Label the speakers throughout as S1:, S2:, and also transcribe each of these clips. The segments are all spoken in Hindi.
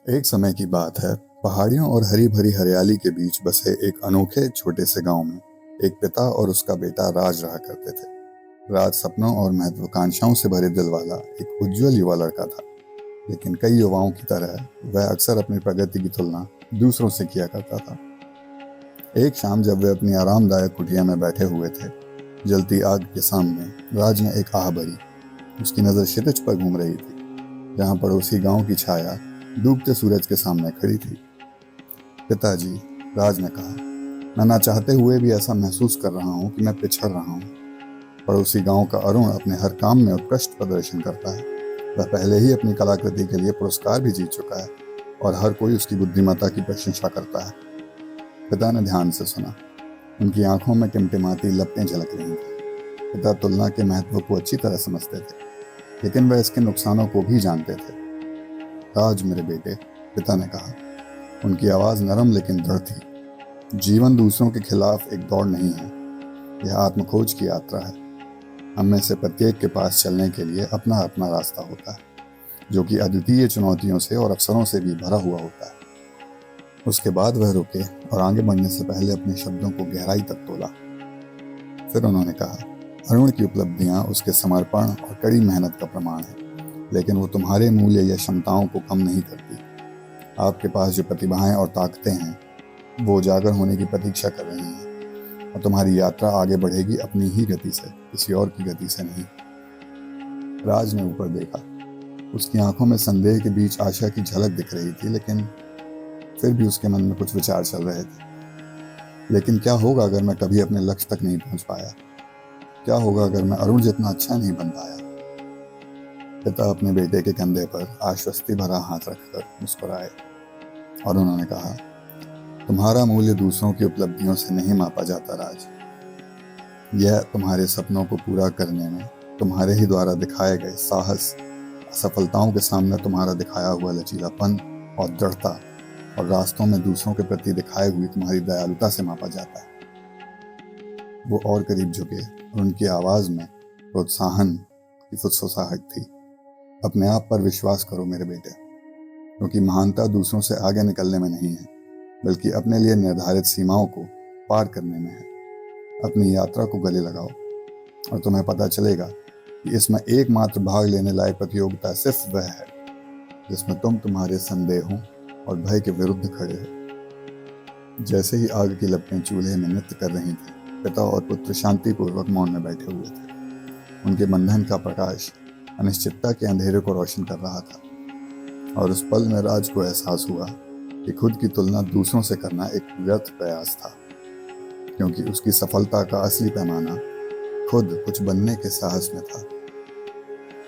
S1: एक समय की बात है। पहाड़ियों और हरी भरी हरियाली के बीच बसे एक अनोखे छोटे से गांव में एक पिता और उसका बेटा राज रहा करते थे। राज सपनों और महत्वाकांक्षाओं से भरे दिल वाला एक उज्जवल युवा लड़का था, लेकिन कई युवाओं की तरह वह अक्सर अपनी प्रगति की तुलना दूसरों से किया करता था। एक शाम जब वे अपनी आरामदायक कुटिया में बैठे हुए थे, जलती आग के सामने राज ने एक आह भरी। उसकी नजर क्षितिज पर घूम रही थी, जहां पड़ोसी गांव की छाया डूबते सूरज के सामने खड़ी थी। पिताजी, राज ने कहा, मैं ना चाहते हुए भी ऐसा महसूस कर रहा हूँ कि मैं पिछड़ रहा हूँ। पड़ोसी गांव का अरुण अपने हर काम में उत्कृष्ट प्रदर्शन करता है। वह पहले ही अपनी कलाकृति के लिए पुरस्कार भी जीत चुका है और हर कोई उसकी बुद्धिमत्ता की प्रशंसा करता है। पिता ने ध्यान से सुना। उनकी आंखों में टिमटिमाती लपटें झलक रही थी। पिता तुलना के महत्व को अच्छी तरह समझते थे, लेकिन वह इसके नुकसानों को भी जानते थे। राज मेरे बेटे, पिता ने कहा। उनकी आवाज नरम लेकिन दृढ़ थी। जीवन दूसरों के खिलाफ एक दौड़ नहीं है, यह आत्मखोज की यात्रा है। हम में से प्रत्येक के पास चलने के लिए अपना अपना रास्ता होता है, जो कि अद्वितीय चुनौतियों से और अवसरों से भी भरा हुआ होता है। उसके बाद वह रुके और आगे बढ़ने से पहले अपने शब्दों को गहराई तक तोला। फिर उन्होंने कहा, अरुण की उपलब्धियां उसके समर्पण और कड़ी मेहनत का प्रमाण है, लेकिन वो तुम्हारे मूल्य या क्षमताओं को कम नहीं करती। आपके पास जो प्रतिभाएं और ताकतें हैं, वो उजागर होने की प्रतीक्षा कर रही हैं, और तुम्हारी यात्रा आगे बढ़ेगी अपनी ही गति से, किसी और की गति से नहीं। राज ने ऊपर देखा। उसकी आंखों में संदेह के बीच आशा की झलक दिख रही थी, लेकिन फिर भी उसके मन में कुछ विचार चल रहे थे। लेकिन क्या होगा अगर मैं कभी अपने लक्ष्य तक नहीं पहुंच पाया? क्या होगा अगर मैं अरुण जितना अच्छा नहीं बन पाया? पिता अपने बेटे के कंधे पर आश्वस्ति भरा हाथ रखकर मुस्कुराए और उन्होंने कहा, तुम्हारा मूल्य दूसरों की उपलब्धियों से नहीं मापा जाता राज। यह तुम्हारे सपनों को पूरा करने में तुम्हारे ही द्वारा दिखाए गए साहस, असफलताओं के सामने तुम्हारा दिखाया हुआ लचीलापन और दृढ़ता, और रास्तों में दूसरों के प्रति दिखाए हुई तुम्हारी दयालुता से मापा जाता है। वो और करीब झुके और उनकी आवाज में प्रोत्साहन की फुसफुसाहट थी। अपने आप पर विश्वास करो मेरे बेटे, क्योंकि महानता दूसरों से आगे निकलने में नहीं है, बल्कि अपने लिए निर्धारित सीमाओं को पार करने में है। अपनी यात्रा को गले लगाओ और तुम्हें पता चलेगा कि इसमें एकमात्र भाग लेने लायक प्रतियोगिता सिर्फ वह है जिसमें तुम तुम्हारे संदेहों और भय के विरुद्ध खड़े हो। जैसे ही आग की लपटें चूल्हे में नृत्य कर रही थी, पिता और पुत्र शांतिपूर्वक मौन में बैठे हुए थे। उनके बंधन का प्रकाश अनिश्चितता के अंधेरे को रोशन कर रहा था, और उस पल में राज को एहसास हुआ कि खुद की तुलना दूसरों से करना एक व्यर्थ प्रयास था, क्योंकि उसकी सफलता का असली पैमाना खुद कुछ बनने के साहस में था।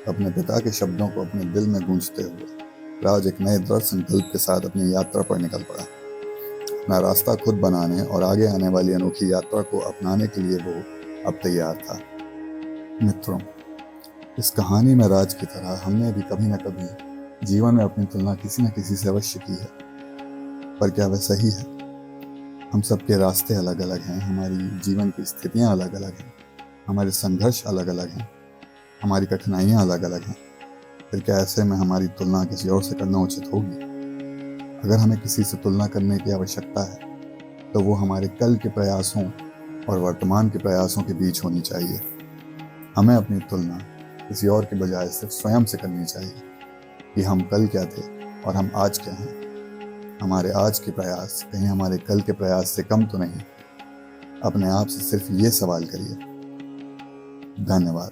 S1: अपने पिता के शब्दों को अपने दिल में गूंजते हुए राज एक नए दृढ़ संकल्प के साथ अपनी यात्रा पर निकल पड़ा। अपना रास्ता खुद बनाने और आगे आने वाली अनोखी यात्रा को अपनाने के लिए वो अब तैयार था। मित्रों, इस कहानी में राज की तरह हमने भी कभी न कभी जीवन में अपनी तुलना किसी न किसी से अवश्य की है। पर क्या वह सही है? हम सबके रास्ते अलग अलग हैं, हमारी जीवन की स्थितियां अलग अलग हैं, हमारे संघर्ष अलग अलग हैं, हमारी कठिनाइयां अलग अलग हैं। फिर क्या ऐसे में हमारी तुलना किसी और से करना उचित होगी? अगर हमें किसी से तुलना करने की आवश्यकता है, तो वो हमारे कल के प्रयासों और वर्तमान के प्रयासों के बीच होनी चाहिए। हमें अपनी तुलना किसी और के बजाय सिर्फ स्वयं से करनी चाहिए कि हम कल क्या थे और हम आज क्या हैं। हमारे आज के प्रयास कहीं हमारे कल के प्रयास से कम तो नहीं? अपने आप से सिर्फ ये सवाल करिए। धन्यवाद।